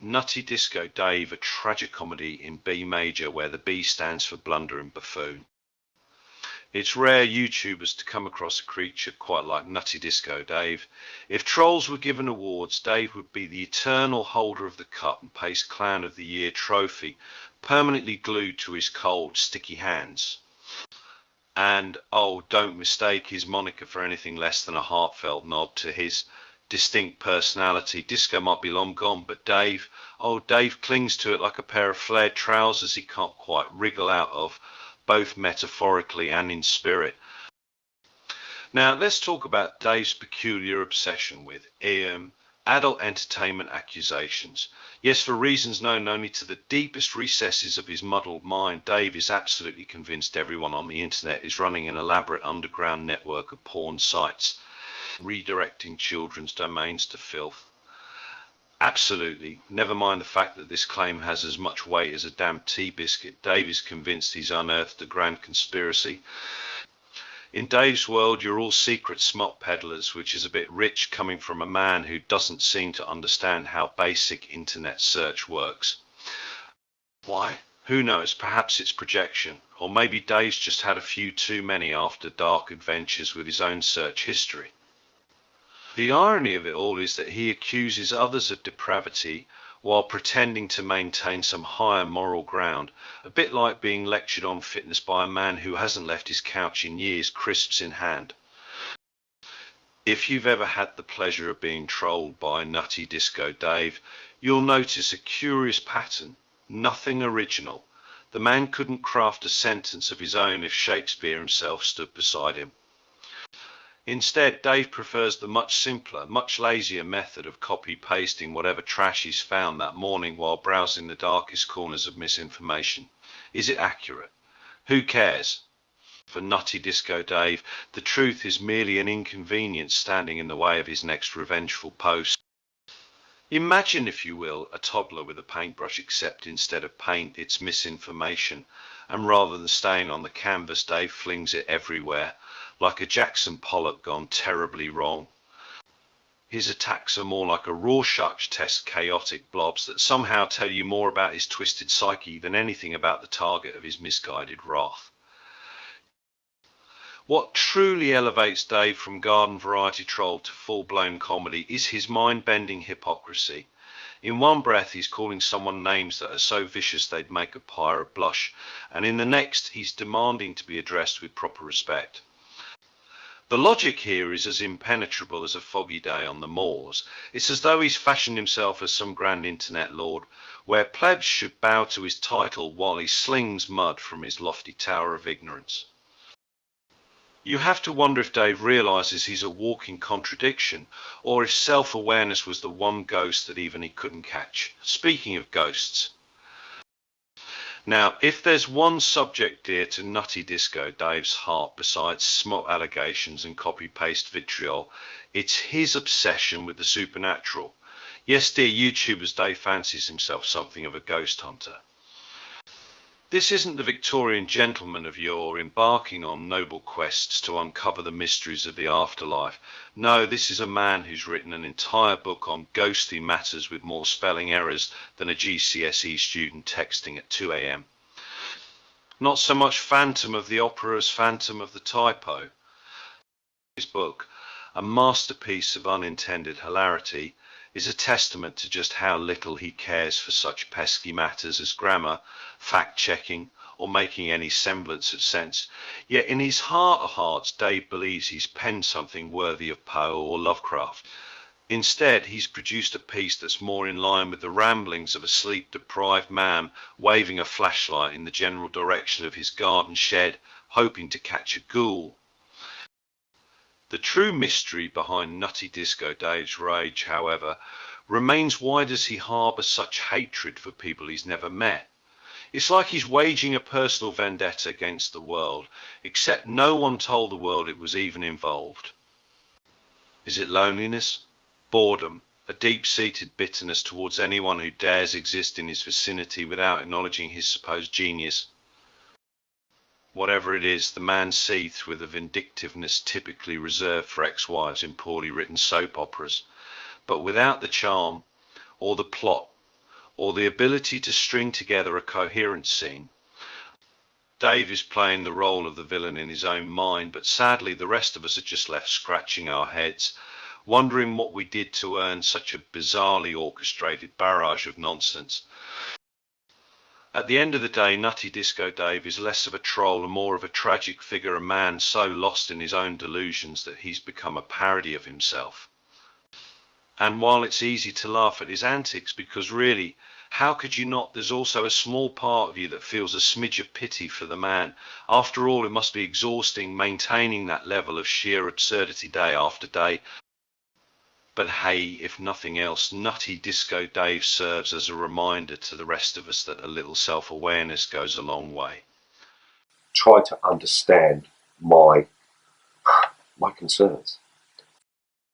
Nutty Disco Dave, a tragicomedy in B major where the B stands for Blundering Buffoon. It's rare YouTubers to come across a creature quite like Nutty Disco Dave. If trolls were given awards, Dave would be the eternal holder of the cut and paste Clown of the Year trophy, permanently glued to his cold, sticky hands. And, oh, don't mistake his moniker for anything less than a heartfelt nod to his distinct personality. Disco might be long gone, but Dave clings to it like a pair of flared trousers he can't quite wriggle out of, both metaphorically and in spirit. Now, let's talk about Dave's peculiar obsession with adult entertainment accusations. Yes, for reasons known only to the deepest recesses of his muddled mind, Dave is absolutely convinced everyone on the internet is running an elaborate underground network of porn sites, redirecting children's domains to filth. Absolutely. Never mind the fact that this claim has as much weight as a damn tea biscuit. Dave is convinced he's unearthed a grand conspiracy. In Dave's world, you're all secret smut peddlers, which is a bit rich coming from a man who doesn't seem to understand how basic internet search works. Why? Who knows? Perhaps it's projection. Or maybe Dave's just had a few too many after dark adventures with his own search history. The irony of it all is that he accuses others of depravity while pretending to maintain some higher moral ground, a bit like being lectured on fitness by a man who hasn't left his couch in years, crisps in hand. If you've ever had the pleasure of being trolled by Nutty Disco Dave, you'll notice a curious pattern, nothing original. The man couldn't craft a sentence of his own if Shakespeare himself stood beside him. Instead, Dave prefers the much simpler, much lazier method of copy-pasting whatever trash he's found that morning while browsing the darkest corners of misinformation. Is it accurate? Who cares? For Nutty Disco Dave, the truth is merely an inconvenience standing in the way of his next revengeful post. Imagine, if you will, a toddler with a paintbrush, except instead of paint, it's misinformation, and rather than staying on the canvas, Dave flings it everywhere, like a Jackson Pollock gone terribly wrong. His attacks are more like a Rorschach test, chaotic blobs that somehow tell you more about his twisted psyche than anything about the target of his misguided wrath. What truly elevates Dave from garden variety troll to full-blown comedy is his mind-bending hypocrisy. In one breath, he's calling someone names that are so vicious they'd make a pirate blush, and in the next, he's demanding to be addressed with proper respect. The logic here is as impenetrable as a foggy day on the moors. It's as though he's fashioned himself as some grand internet lord, where plebs should bow to his title while he slings mud from his lofty tower of ignorance. You have to wonder if Dave realizes he's a walking contradiction, or if self-awareness was the one ghost that even he couldn't catch. Speaking of ghosts, now, if there's one subject dear to Nutty Disco Dave's heart besides smut allegations and copy-paste vitriol, it's his obsession with the supernatural. Yes, dear YouTubers, Dave fancies himself something of a ghost hunter. This isn't the Victorian gentleman of yore embarking on noble quests to uncover the mysteries of the afterlife. No, this is a man who's written an entire book on ghostly matters with more spelling errors than a GCSE student texting at 2 a.m. Not so much Phantom of the Opera as Phantom of the Typo. His book, a masterpiece of unintended hilarity, is a testament to just how little he cares for such pesky matters as grammar, fact-checking, or making any semblance of sense. Yet in his heart of hearts, Dave believes he's penned something worthy of Poe or Lovecraft. Instead, he's produced a piece that's more in line with the ramblings of a sleep-deprived man waving a flashlight in the general direction of his garden shed, hoping to catch a ghoul. The true mystery behind Nutty Disco Dave's rage, however, remains why does he harbour such hatred for people he's never met? It's like he's waging a personal vendetta against the world, except no one told the world it was even involved. Is it loneliness? Boredom? A deep-seated bitterness towards anyone who dares exist in his vicinity without acknowledging his supposed genius? Whatever it is, the man seethed with a vindictiveness typically reserved for ex-wives in poorly written soap operas, but without the charm or the plot or the ability to string together a coherent scene. Dave is playing the role of the villain in his own mind, but sadly the rest of us are just left scratching our heads, wondering what we did to earn such a bizarrely orchestrated barrage of nonsense. At the end of the day, Nutty Disco Dave is less of a troll and more of a tragic figure, a man so lost in his own delusions that he's become a parody of himself. And while it's easy to laugh at his antics, because really, how could you not? There's also a small part of you that feels a smidge of pity for the man. After all, it must be exhausting maintaining that level of sheer absurdity day after day. But hey, if nothing else, Nutty Disco Dave serves as a reminder to the rest of us that a little self-awareness goes a long way. Try to understand my concerns.